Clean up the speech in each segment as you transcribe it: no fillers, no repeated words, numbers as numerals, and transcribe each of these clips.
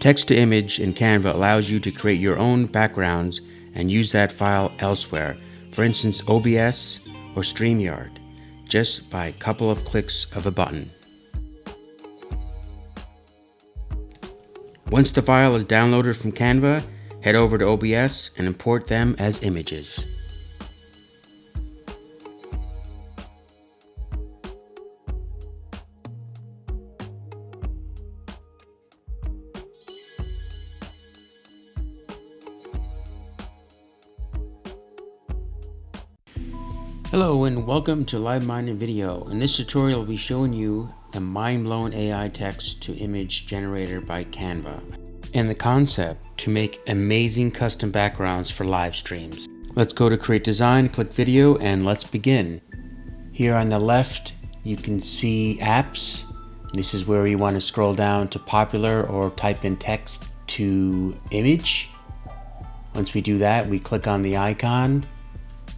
Text to image in Canva allows you to create your own backgrounds and use that file elsewhere, for instance OBS or StreamYard, just by a couple of clicks of a button. Once the file is downloaded from Canva, head over to OBS and import them as images. Hello and welcome to Live Mining Video. In this tutorial, I'll be showing you the mind-blowing AI text to image generator by Canva and the concept to make amazing custom backgrounds for live streams. Let's go to Create Design, click Video, and let's begin. Here on the left, you can see apps. This is where you want to scroll down to popular or type in text to image. Once we do that, we click on the icon,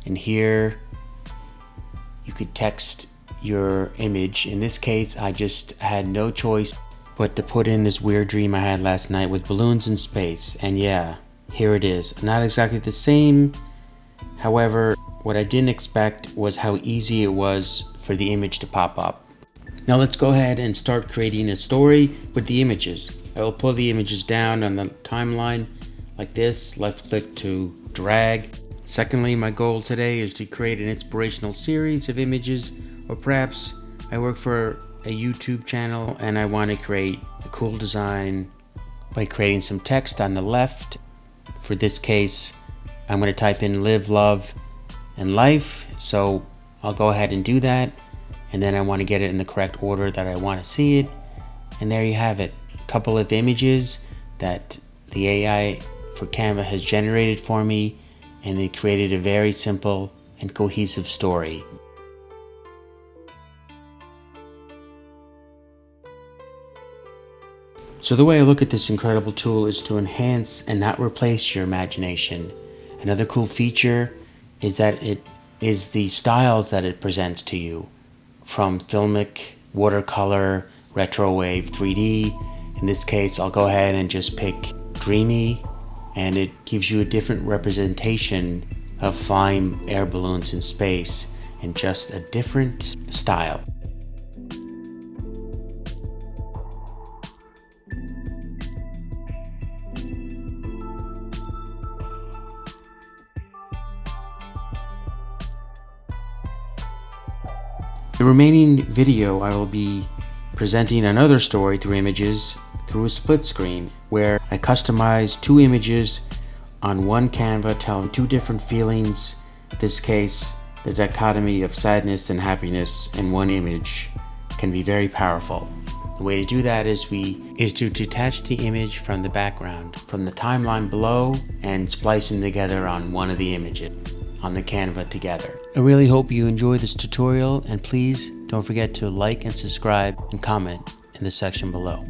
and here you could text your image. In this case, I just had no choice but to put in this weird dream I had last night with balloons in space. And yeah, here it is. Not exactly the same. However, what I didn't expect was how easy it was for the image to pop up. Now let's go ahead and start creating a story with the images. I will pull the images down on the timeline like this, left click to drag. Secondly, my goal today is to create an inspirational series of images, or perhaps I work for a YouTube channel and I want to create a cool design by creating some text on the left. For this case, I'm going to type in live, love, and life. So I'll go ahead and do that. And then I want to get it in the correct order that I want to see it. And there you have it. A couple of images that the AI for Canva has generated for me, and it created a very simple and cohesive story. So the way I look at this incredible tool is to enhance and not replace your imagination. Another cool feature is that it is the styles that it presents to you, from filmic, watercolor, retro wave, 3D. In this case, I'll go ahead and just pick dreamy, and it gives you a different representation of flying air balloons in space in just a different style. The remaining video, I will be presenting another story through images through a split screen, where I customize two images on one Canva telling two different feelings. In this case, the dichotomy of sadness and happiness in one image can be very powerful. The way to do that is to detach the image from the background, from the timeline below, and splice them together on one of the images on the Canva together. I really hope you enjoy this tutorial, and please don't forget to like and subscribe and comment in the section below.